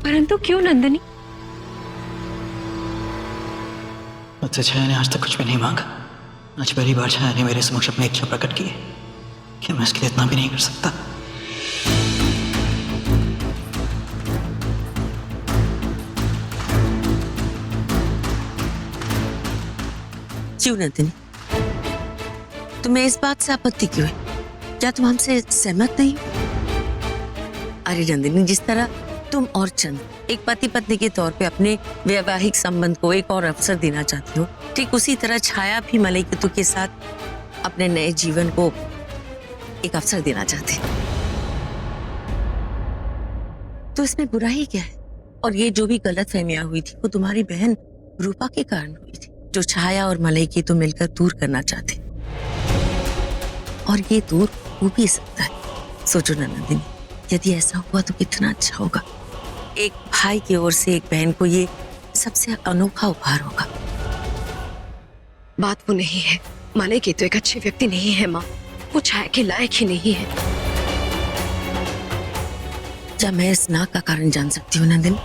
परंतु क्यों नंदिनी? मुझसे छाया ने आज तक कुछ भी नहीं मांगा। आज पहली बार छाया ने मेरे समक्ष अपनी इच्छा प्रकट की है कि मैं इसके लिए इतना भी नहीं कर सकता। क्यों नंदिनी, तुम्हें इस बात से आपत्ति क्यों है? क्या तुम हमसे सहमत नहीं हो? अरे नंदिनी, जिस तरह तुम और चंद एक पति पत्नी के तौर पे अपने वैवाहिक संबंध को एक और अवसर देना चाहती हो, ठीक उसी तरह छाया भी मलयकेतु के साथ अपने नए जीवन को एक अवसर देना चाहते हैं। तो इसमें बुराई क्या है? और ये जो भी गलतफहमियां हुई थी वो तुम्हारी बहन रूपा के कारण हुई थी, जो छाया और मलयकेतु मिलकर दूर करना चाहते। और ये दूर हो भी सकता है। सोचो ना नंदिनी, यदि ऐसा हुआ तो कितना अच्छा होगा। एक भाई की ओर से एक बहन को ये सबसे अनोखा उपहार होगा। बात वो नहीं है, मलयकेतु एक अच्छे व्यक्ति नहीं है माँ, वो छाया के लायक ही नहीं है। क्या मैं इस ना का कारण जान सकती हूँ नंदिनी?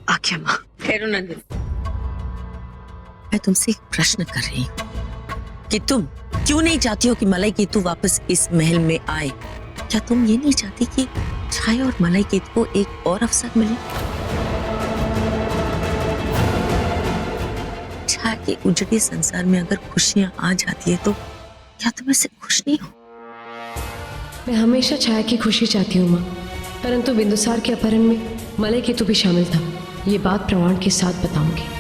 आज्ञा माँ। ठहरो नंदिनी, मैं तुमसे एक प्रश्न कर रही हूँ कि तुम क्यों नहीं चाहती हो कि मलयकेतु वापस इस महल में आए? क्या तुम ये नहीं चाहती कि छाया और मलयकेतु को एक और अवसर मिले? छाया के उजड़े संसार में अगर खुशियां आ जाती है तो क्या तुम इससे खुश नहीं हो? मैं हमेशा छाया की खुशी चाहती हूँ माँ, परंतु बिंदुसार के अपहरण में मलयकेतु भी शामिल था। ये बात प्रमाण के साथ बताऊंगी।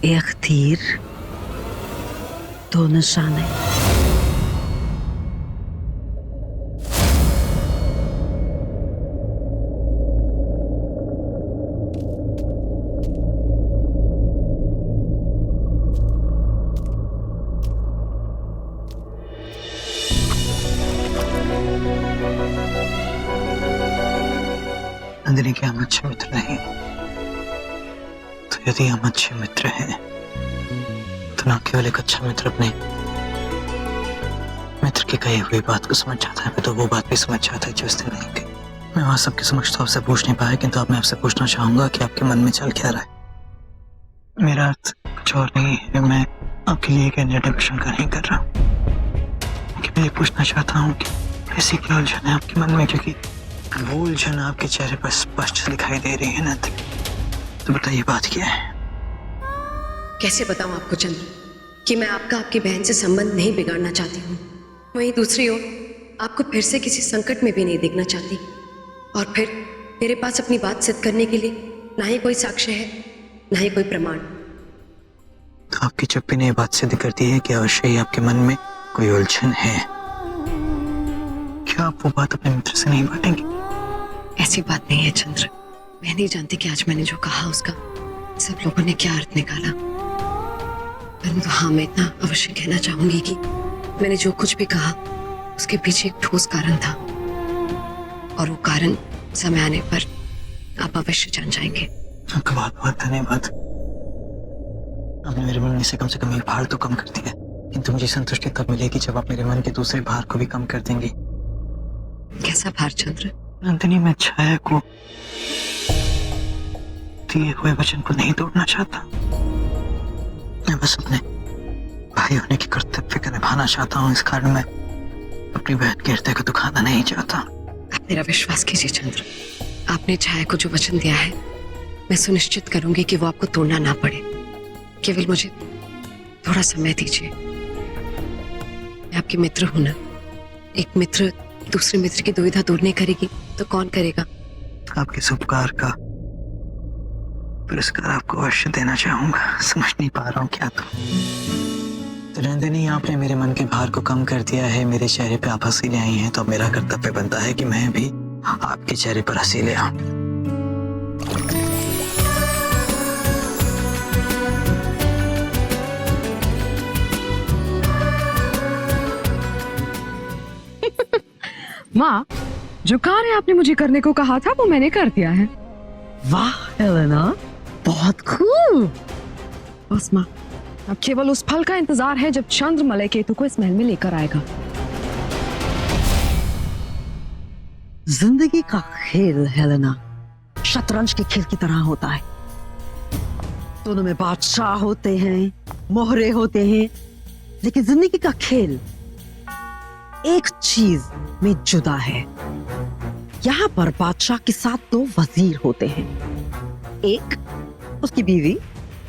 एक तीर दो निशाने। नंदिनी, क्या हम अच्छे मित्र नहीं? तो यदि हम अच्छे मित्र हैं तो ना केवल एक अच्छा मित्र अपने मित्र की कही हुई बात को समझ जाता है, तो वो बात भी समझ जाता है जो उसने नहीं कही। मैं वहां सबके समक्ष तो आपसे पूछ नहीं पाया, किंतु अब मैं आपसे पूछना चाहूंगा कि आपके मन में चल क्या रहा है। मेरा अर्थ कुछ और नहीं है, मैं आपके लिए एक इंट्रोडक्शन का नहीं कर रहा हूँ। मैं ये पूछना चाहता हूँ कि ऐसी क्या उलझन है आपके मन में, क्योंकि वो उलझन आपके चेहरे पर स्पष्ट दिखाई दे रही है ना। तो बताइए बात क्या है? कैसे बताऊं आपको चंद्र कि मैं आपकी बहन से संबंध नहीं बिगाड़ना चाहती हूँ, वहीं दूसरी ओर आपको फिर से किसी संकट में भी नहीं देखना चाहती। और फिर मेरे पास अपनी बात सिद्ध करने के लिए ना ही कोई साक्ष्य है ना ही कोई प्रमाण। तो आपकी चुप्पी ने बात सिद्ध कर दी है कि अवश्य ही आपके मन में कोई उलझन है। क्या आप वो बात अपने मित्र से नहीं बांटेंगे? ऐसी बात नहीं है चंद्र, मैं नहीं जानती कि आज मैंने जो कहा उसका सब लोगों ने क्या अर्थ निकाला। परंतु हाँ, मैं इतना अवश्य कहना चाहूंगी कि मैंने जो कुछ भी कहा उसके पीछे एक ठोस कारण था, और वो कारण समय आने पर आप अवश्य जान जाएंगे। आपका बहुत बहुत धन्यवाद। आपने मेरे मन में से कम एक भार तो कम कर दिया, किंतु मुझे संतुष्टि तब मिलेगी जब आप मेरे मन के दूसरे भार को भी कम कर देंगी। कैसा भार चंद्र? नंदिनी, मैं छाया को दिए हुए वचन को नहीं तोड़ना चाहता। मैं बस अपने भाई होने की कर्तव्य को निभाना चाहता हूँ। इस कारण मैं अपनी बहन के हृदय को दुखाना नहीं चाहता। आप मेरा विश्वास कीजिए चंद्र, आपने छाया को जो वचन दिया है मैं सुनिश्चित करूंगी कि वो आपको तोड़ना ना पड़े। केवल मुझे थोड़ा समय दीजिए। मैं आपकी मित्र हूं ना, एक मित्र दूसरे मित्र की दुविधा दूर नहीं करेगी तो कौन करेगा? आपके इस उपकार का पुरस्कार आपको अवश्य देना चाहूंगा। समझ नहीं पा रहा हूँ क्या। तो नंदिनी, आपने मेरे मन के भार को कम कर दिया है, मेरे चेहरे पे आप हंसी ले आई हैं, तो मेरा कर्तव्य बनता है कि मैं भी आपके चेहरे पर हंसी ले आऊं। माँ, जो कार्य आपने मुझे करने को कहा था वो मैंने कर दिया है। वाह हेलेना, बहुत खूब। बस माँ, अब केवल उस पल का इंतजार है जब चंद्र मलय केतु को इस महल में लेकर आएगा। जिंदगी का खेल हेलेना शतरंज के खेल की तरह होता है। दोनों में बादशाह होते हैं, मोहरे होते हैं, लेकिन जिंदगी का खेल एक चीज में जुदा है। यहाँ पर बादशाह के साथ दो वजीर होते हैं, एक उसकी बीवी,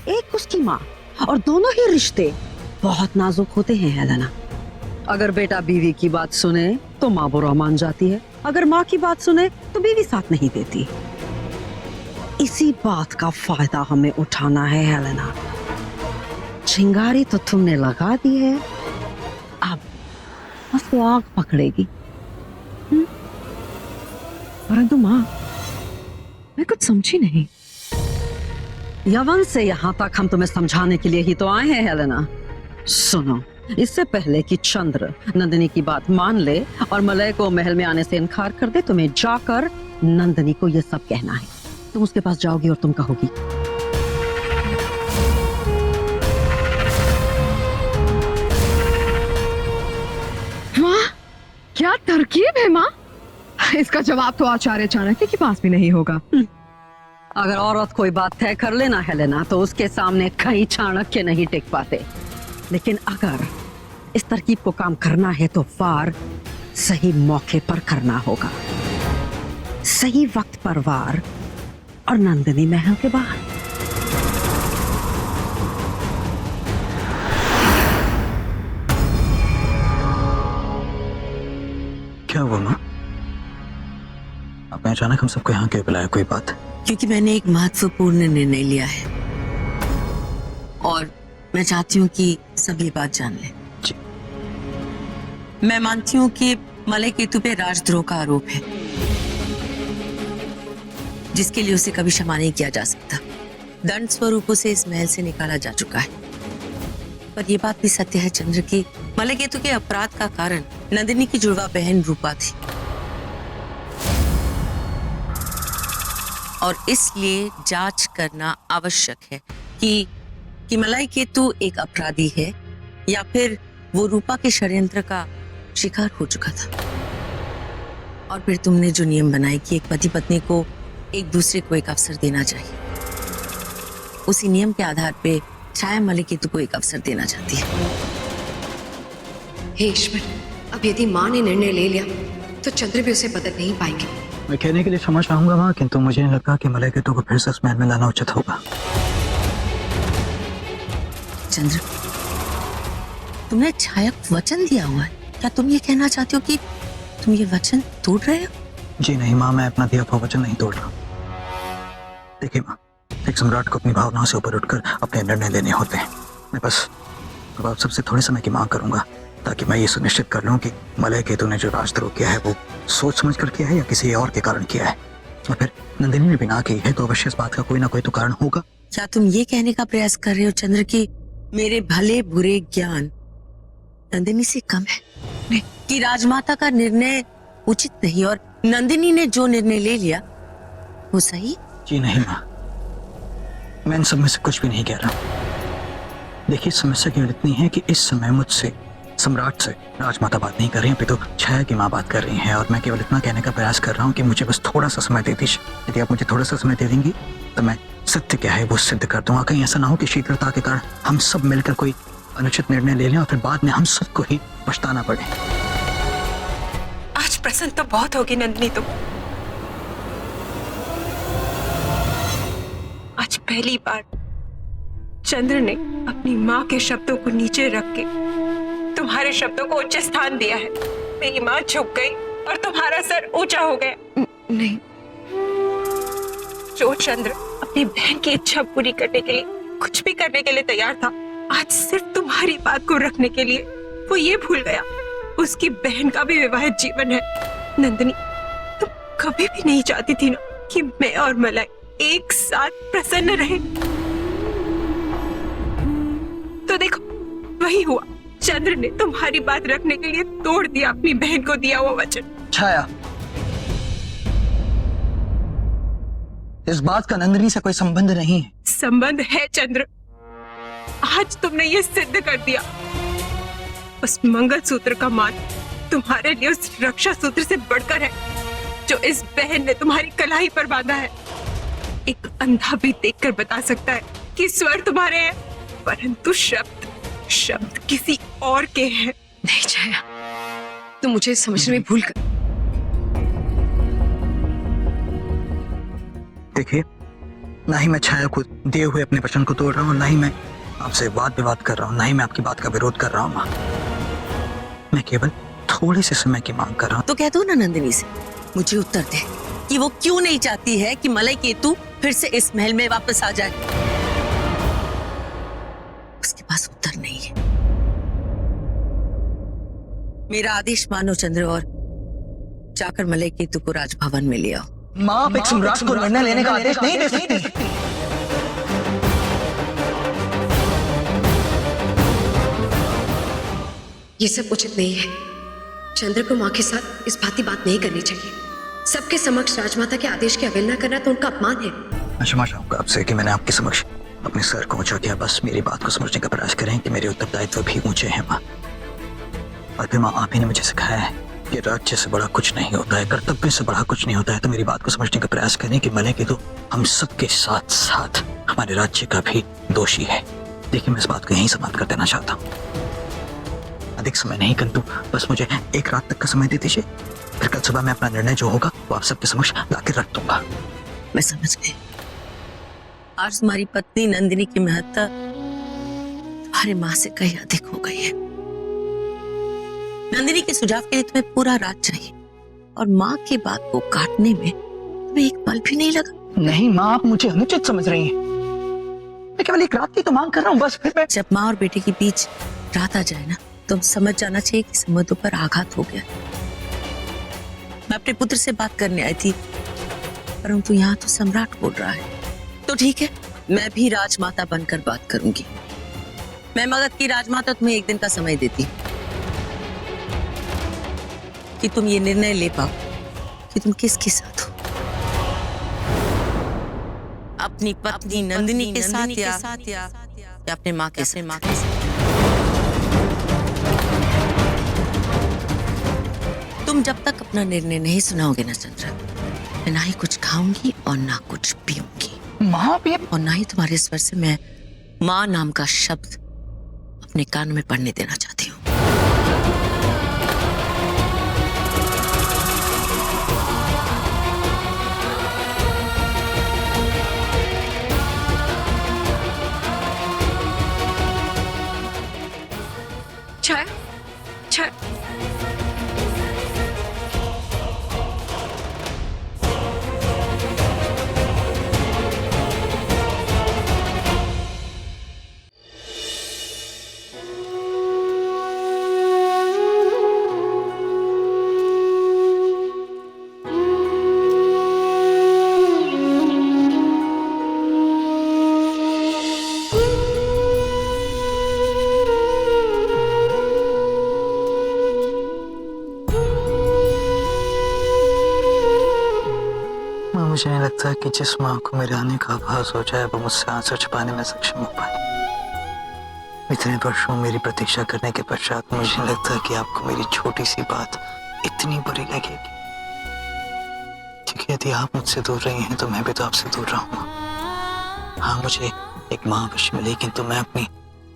एक उसकी माँ, और दोनों ही रिश्ते बहुत नाजुक होते हैं हेलेना। अगर बेटा बीवी की बात सुने तो माँ बुरा मान जाती है, अगर माँ की बात सुने तो बीवी साथ नहीं देती। इसी बात का फायदा हमें उठाना है हेलेना। चिंगारी तो तुमने लगा दी है, अब बस वो आग पकड़ेगी। परंतु माँ, मैं कुछ समझी नहीं। यवन से यहाँ तक हम तुम्हें समझाने के लिए ही तो आए हैं हेलेना। सुनो, इससे पहले कि चंद्र नंदिनी की बात मान ले और मलय को महल में आने से इनकार कर दे, तुम्हें जाकर नंदिनी को ये सब कहना है। तुम उसके पास जाओगी और तुम कहोगी, माँ, क्या तरकीब है माँ? इसका जवाब तो आचार्य चाणक्य के पास भी नहीं होगा। अगर औरत कोई बात तय कर लेना हेलेना तो उसके सामने कहीं चाणक्य नहीं टिक पाते। लेकिन अगर इस तरकीब को काम करना है तो वार सही मौके पर करना होगा, सही वक्त पर वार, और नंदिनी महल के बाहर। क्या हुआ माँ? आपने अचानक हम सबको यहाँ क्यों बुलाया? कोई बात? क्योंकि मैंने एक महत्वपूर्ण निर्णय लिया है और मैं चाहती हूँ कि सब ये बात जान लें। जी। मैं मानती हूँ कि मलय केतु पे राजद्रोह का आरोप है, जिसके लिए उसे कभी क्षमा नहीं किया जा सकता। दंड स्वरूप उसे इस महल से निकाला जा चुका है। पर यह बात भी सत्य है चंद्र की मलय केतु के अपराध का कारण नंदिनी की जुड़वा बहन रूपा थी, और इसलिए जांच करना आवश्यक है कि मलय केतु एक अपराधी है या फिर वो रूपा के षड्यंत्र का शिकार हो चुका था। और फिर तुमने जो नियम बनाए कि एक पति पत्नी को एक दूसरे को एक अवसर देना चाहिए, उसी नियम के आधार पे छाया मलय केतु को एक अवसर देना चाहती है। हे ईश्वर, अब यदि माँ ने निर्णय ले लिया तो चंद्र भी उसे बदल नहीं पाएंगे। मैं कहने के लिए क्षमा चाहूंगा माँ, किंतु मुझे नहीं लगता कि मलय केतु को फिर से इस महल में लाना उचित होगा। चंद्र, तुमने छाया को वचन दिया हुआ है, क्या तुम ये कहना चाहते हो कि तुम ये वचन तोड़ रहे हो? जी नहीं माँ, मैं अपना दिया हुआ वचन नहीं तोड़ रहा। देखिए माँ, एक सम्राट को अपनी भावनाओं से ऊपर उठकर अपने निर्णय लेने होते हैं। मैं बस अब आप सबसे थोड़े समय की मांग करूंगा ताकि मैं ये सुनिश्चित कर लूं कि मलय केतु ने जो राजद्रोह किया है वो सोच समझ कर किया है या किसी और के कारण किया है। और फिर नंदिनी ने भी ना की है तो अवश्य इस बात का कोई ना कोई तो कारण होगा। क्या तुम ये कहने का प्रयास कर रहे हो चंद्र कि मेरे भले बुरे ज्ञान नंदिनी से कम है? नहीं, कि राजमाता का निर्णय उचित नहीं और नंदिनी ने जो निर्णय ले लिया वो सही? जी नहीं माँ, मैं इन सब में से कुछ भी नहीं कह रहा। देखिए, समस्या केवल इतनी है कि इस समय मुझसे सम्राट से राजमाता बात नहीं कर रही है, अपितु छाया की माँ बात कर रही हैं, और मैं केवल इतना कहने का प्रयास कर रहा हूँ कि मुझे बस थोड़ा सा समय दे दीजिए। यदि आप मुझे थोड़ा सा समय दे देंगी तो मैं सत्य क्या है वो सिद्ध कर दूंगा। कहीं ऐसा ना हो कि शीघ्रता के कारण हम सब मिलकर कोई अनुचित निर्णय ले लें और फिर बाद में हम सबको ही पछताना पड़े। आज प्रसन्न तो बहुत होगी नंदिनी। तुम आज पहली बार चंद्र ने अपनी माँ के शब्दों को नीचे रख के तुम्हारे शब्दों को उच्च स्थान दिया है। मेरी माँ झुक गई और तुम्हारा सर ऊंचा हो गया। नहीं, जो चंद्र अपनी बहन की इच्छा पूरी करने के लिए कुछ भी करने के लिए तैयार था, आज सिर्फ तुम्हारी बात को रखने के लिए वो ये भूल गया उसकी बहन का भी विवाहित जीवन है। नंदिनी, तुम कभी भी नहीं चाहती थी ना कि मैं और मलय एक साथ प्रसन्न रहे? तो देखो, वही हुआ। चंद्र ने तुम्हारी बात रखने के लिए तोड़ दिया अपनी बहन को दिया हुआ वचन। छाया, इस बात का नंदिनी से कोई संबंध नहीं है। संबंध है चंद्र। आज तुमने ये सिद्ध कर दिया। उस मंगलसूत्र का मान तुम्हारे लिए उस रक्षा सूत्र से बढ़कर है जो इस बहन ने तुम्हारी कलाई पर बांधा है। एक अंधा भी देखकर बता सकता है कि स्वर तुम्हारे हैं, परंतु शब्द किसी और के हैं। नहीं छाया, तुम मुझे समझने में भूल कर। देखिए, ना ही मैं छाया को दिए हुए अपने वचन को तोड़ रहा हूँ, ना ही मैं आपसे वाद विवाद कर रहा हूँ, ना ही मैं आपकी बात का विरोध कर रहा हूँ माँ। मैं केवल थोड़े से समय की मांग कर रहा हूँ। तो कह दो ना नंदिनी से, मुझे उत्तर दे कि वो क्यों नहीं चाहती है कि मलय केतु फिर से इस महल में वापस आ जाए। उसके पास उत्तर नहीं है। मेरा आदेश मानो चंद्र और जाकर मलय केतु को राजभवन में ले आओ। माँ, आप एक सम्राट को निर्णय लेने का आदेश नहीं दे सकती। ये सब उचित नहीं है। चंद्र को माँ के साथ इस भांति बात नहीं करनी चाहिए। सबके समक्ष राजमाता के आदेश की अवहेलना करना तो उनका अपमान है। मैं क्षमा चाहूंगा आपसे कि मैंने आपके समक्ष अपने सर को ऊंचा किया। बस मेरी बात को समझने का प्रयास करें कि मेरे उत्तरदायित्व भी ऊंचे हैं माँ। और फिर माँ, आप ही ने मुझे सिखाया है कि राज्य से बड़ा कुछ नहीं होता है, कर्तव्य से बड़ा कुछ नहीं होता है। तो मेरी बात को समझने का प्रयास करें कि मलय केतु हम सबके साथ साथ हमारे राज्य का भी दोषी है। देखिए, मैं इस बात को यहीं समाप्त कर देना चाहता हूँ। अधिक समय नहीं, किंतु बस मुझे एक रात तक का समय दे दीजिए। फिर कल सुबह मैं अपना निर्णय जो होगा वो आप सबके समक्ष लाकर रख दूंगा। मैं समझ गई। आज तुम्हारी पत्नी नंदिनी की महत्ता तुम्हारी माँ से कहीं अधिक हो गई है। नंदिनी के सुझाव के लिए तुम्हें पूरा रात चाहिए और माँ की बात को काटने में तुम्हें एक पल भी नहीं लगा। नहीं माँ, आप मुझे अनुचित समझ रही हैं। मैं केवल एक रात की तो मांग कर रहा हूँ, बस। फिर मैं जब माँ और बेटे के बीच रात आ जाए ना, तुम समझ जाना चाहिए कि संबंधों पर आघात हो गया। मैं अपने पुत्र से बात करने आई थी, परंतु यहाँ तो सम्राट बोल रहा है। तो ठीक है, मैं भी राजमाता बनकर बात करूंगी। मैं मगध की राजमाता तुम्हें एक दिन का समय देती कि तुम ये निर्णय ले पाओ कि तुम किसके साथ हो, अपनी पत्नी नंदिनी के साथ या अपने माँ के साथ। तुम जब तक अपना निर्णय नहीं सुनाओगे ना चंद्र, मैं ना ही कुछ खाऊंगी और ना कुछ पीऊंगी। माँ भी, और ना ही तुम्हारे स्वर से मैं माँ नाम का शब्द अपने कान में पड़ने देना चाहती हूँ। छाया, छाया, मुझे नहीं लगता कि जिस माँ को मेरे आने का आभास हो जाए वो मुझसे आंसू छुपाने में सक्षम हो पाए। इतने वर्षों मेरी प्रतीक्षा करने के पश्चात मुझे नहीं लगता कि आपको मेरी छोटी सी बात इतनी बुरी लगेगी। क्योंकि यदि आप मुझसे दूर रही हैं तो मैं भी तो आपसे दूर रहूंगा। हाँ, मुझे एक माँ अवश्य मिली, किंतु मैं अपनी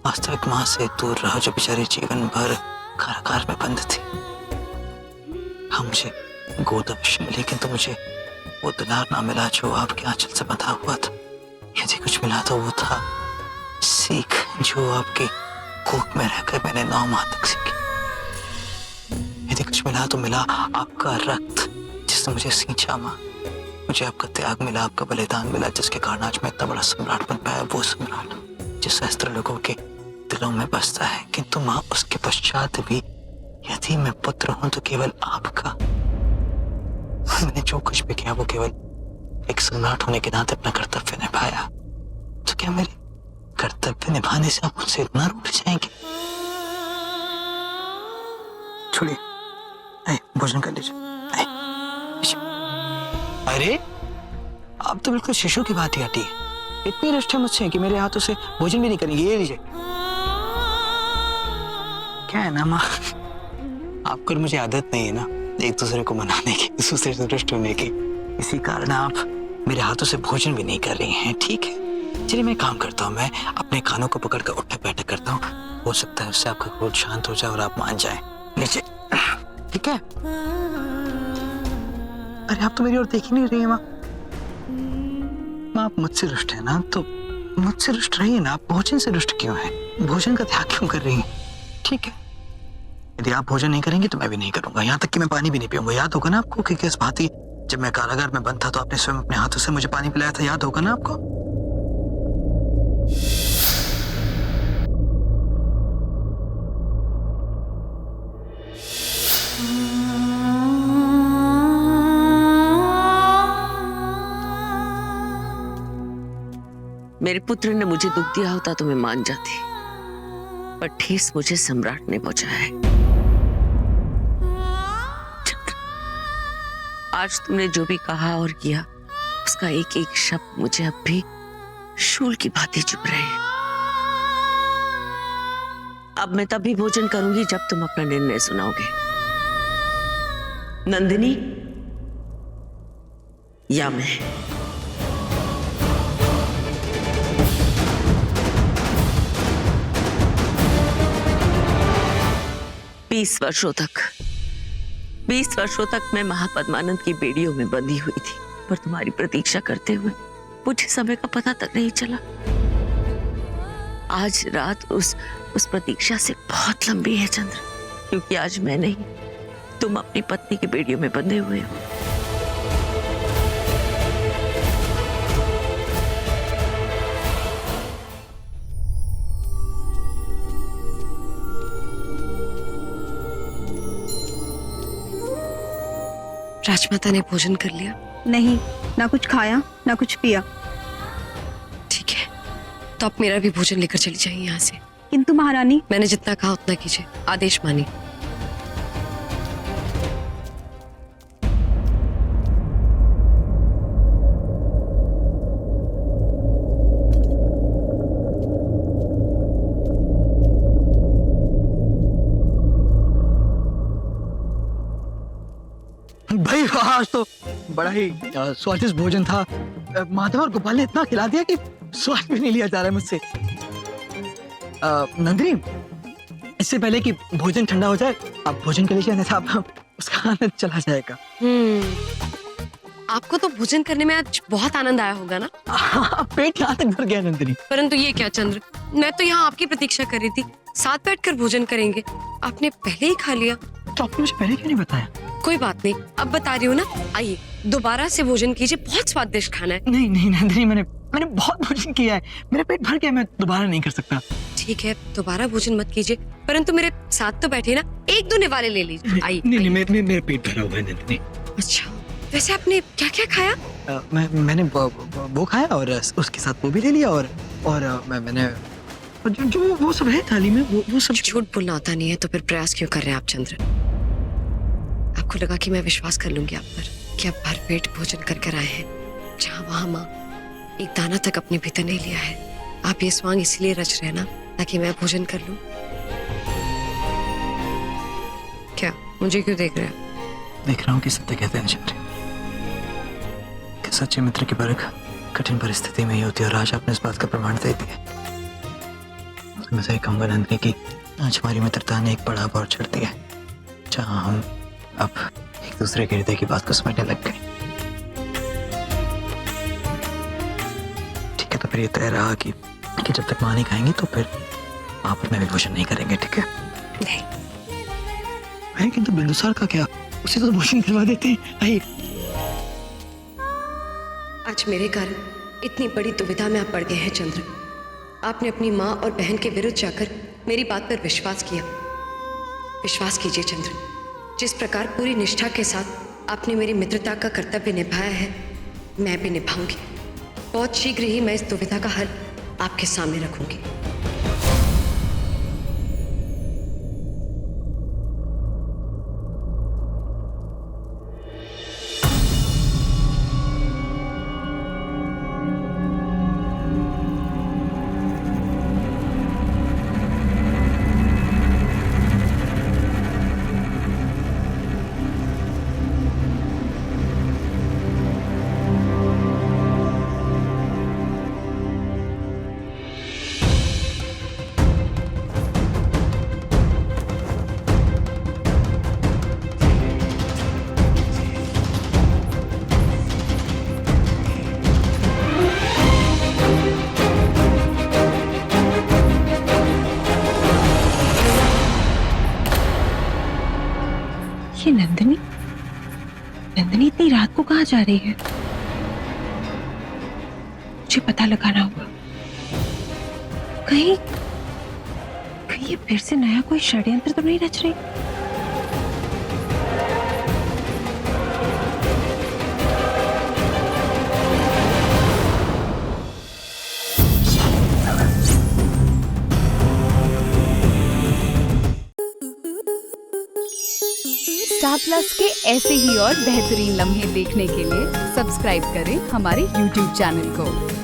वास्तविक माँ से दूर रहा जो बेचारी जीवन भर कारागार में बंद थी। हाँ, मुझे गोद अवश्य मिली, किंतु मुझे वो दुलार ना मिला जो आपके आंचल से बंधा हुआ था। यदि कुछ मिला तो वो था सीख जो आपकी कोख में रहकर मैंने 9 माह तक सीखी। यदि कुछ मिला तो मिला आपका रक्त जिसने मुझे सींचा माँ। मुझे आपका त्याग मिला, आपका बलिदान मिला, जिसके कारण आज मैं इतना बड़ा सम्राट बन पाया। वो सम्राट जो सहस्त्र लोगों के दिलों में बसता है। किंतु माँ, उसके पश्चात भी यदि मैं पुत्र हूं तो केवल आपका। मैंने जो कुछ भी किया वो केवल एक सम्राट होने के नाते अपना कर्तव्य निभाया। तो क्या मेरे कर्तव्य निभाने से आप मुझसे इतना रूठ जाएंगे? छोड़िए, आइए भोजन कर लीजिए। अरे, आप तो बिल्कुल शिशु की बात ही हटी है। इतनी निष्ठा मुझसे कि मेरे हाथों से भोजन भी नहीं करेंगे। ये लीजिए। क्या है ना माँ, आपको और मुझे आदत नहीं है ना एक दूसरे को मनाने की, एक दूसरे से दुष्ट होने की। इसी कारण आप मेरे हाथों से भोजन भी नहीं कर रही हैं। ठीक है, चलिए मैं काम करता हूँ, मैं अपने कानों को पकड़कर उठक बैठक करता हूँ। हो सकता है उससे आपका क्रोध शांत हो जाए और आप मान जाए। नीचे, ठीक है? अरे आप तो मेरी ओर देख ही नहीं रही है माँ। माँ आप मुझसे रुष्ट है ना, तो मुझसे रुष्ट रही है ना। आप भोजन से रुष्ट क्यों है? भोजन का त्याग क्यों कर रही हैं? ठीक है, यदि आप भोजन नहीं करेंगे तो मैं भी नहीं करूंगा, यहाँ तक कि मैं पानी भी नहीं पीऊंगा। याद होगा ना आपको कि किस भांति जब मैं कारागार में बंद था तो आपने स्वयं अपने हाथों से मुझे पानी पिलाया था। याद होगा ना आपको? मेरे पुत्र ने मुझे दुख दिया होता तो मैं मान जाती, पर ठेस मुझे सम्राट ने पहुंचाया है। चंद्र, आज तुमने जो भी कहा और किया उसका एक एक शब्द मुझे अब भी शूल की भांति चुभ रहे हैं। अब मैं तभी भोजन करूंगी जब तुम अपना निर्णय सुनाओगे। नंदिनी या मैं? 20 वर्षों तक मैं महापद्मानंद की बेड़ियों में बंधी हुई थी, पर तुम्हारी प्रतीक्षा करते हुए मुझे समय का पता तक नहीं चला। आज रात उस प्रतीक्षा से बहुत लंबी है चंद्र, क्योंकि आज मैं नहीं, तुम अपनी पत्नी की बेड़ियों में बंधे हुए हो। राजमाता ने भोजन कर लिया? नहीं, ना कुछ खाया ना कुछ पिया। ठीक है, तो आप मेरा भी भोजन लेकर चली जाइए यहाँ से। किंतु महारानी, मैंने जितना कहा उतना कीजिए, आदेश मानिए। भाई आज तो बड़ा ही स्वादिष्ट भोजन था। माधव और गोपाल ने इतना खिला दिया कि स्वाद भी नहीं लिया जा रहा है मुझसे। नंदिनी, इससे पहले कि भोजन ठंडा हो जाए आप भोजन कर लीजिए, अन्यथा उसका आनंद चला जाएगा। आपको तो भोजन करने में आज बहुत आनंद आया होगा ना? पेट यहाँ तक भर गया नंदिनी। परंतु ये क्या चंद्र, मैं तो यहाँ आपकी प्रतीक्षा कर रही थी, साथ बैठकर भोजन करेंगे, आपने पहले ही खा लिया। तो आपने मुझे पहले क्यों नहीं बताया? कोई बात नहीं, अब बता रही हूँ ना। आइए दोबारा से भोजन कीजिए, बहुत स्वादिष्ट खाना है। नहीं नहीं नंदिनी, मैंने बहुत भोजन किया है, मेरा पेट भर गया, मैं दोबारा नहीं कर सकता। ठीक है, दोबारा भोजन मत कीजिए, परंतु मेरे साथ तो बैठे ना, एक दो निवाले ले लीजिए। आइए। नहीं, मेरा पेट भरा हुआ है नंदिनी। अच्छा, वैसे आपने क्या क्या खाया? मैंने वो खाया और उसके साथ वो भी ले लिया और मैंने जो वो सब है थाली में, वो सब। झूठ बोलना आता नहीं है तो फिर प्रयास क्यों कर रहे हैं आप चंद्र? आपको लगा कि मैं विश्वास कर लूंगी आप पर कि आप भरपेट भोजन कर कर आए हैं, जहाँ वहां माँ एक दाना तक अपने भीतर नहीं लिया है। आप ये स्वांग इसलिए रच रहे हैं ना, ताकि मैं भोजन कर लूं। क्या मुझे क्यों देख रहे हैं? देख रहा हूँ कि सत्य कहते हैं चंद्र, कि सच्चे मित्र की परख कठिन परिस्थिति में ही होती है, और आज आपने इस बात का प्रमाण दे दिया। मैं सही कहूंगा नंदिनी कि आज हमारी मित्रता ने एक पड़ाव और चढ़ दिया, जहाँ हम अब एक दूसरे के हृदय की बात को समझने लग गए। ठीक है, तो फिर ये तय रहा कि जब तक मां नहीं खाएंगे तो फिर आप और मैं भी भोजन नहीं करेंगे, ठीक है? नहीं। अरे किंतु बिंदुसार का क्या, उसे तो भोजन करवा देते हैं। आइए। आज मेरे कारण इतनी बड़ी दुविधा में आप पड़ गए हैं चंद्र। आपने अपनी माँ और बहन के विरुद्ध जाकर मेरी बात पर विश्वास किया। विश्वास कीजिए चंद्र, जिस प्रकार पूरी निष्ठा के साथ आपने मेरी मित्रता का कर्तव्य निभाया है, मैं भी निभाऊंगी। बहुत शीघ्र ही मैं इस दुविधा का हल आपके सामने रखूंगी। ये नंदिनी नंदिनी इतनी रात को कहाँ जा रही है? मुझे पता लगाना होगा। कहीं कहीं ये फिर से नया कोई षड्यंत्र तो नहीं रच रही? स्टार प्लस के ऐसे ही और बेहतरीन लम्हे देखने के लिए सब्सक्राइब करें हमारे YouTube चैनल को।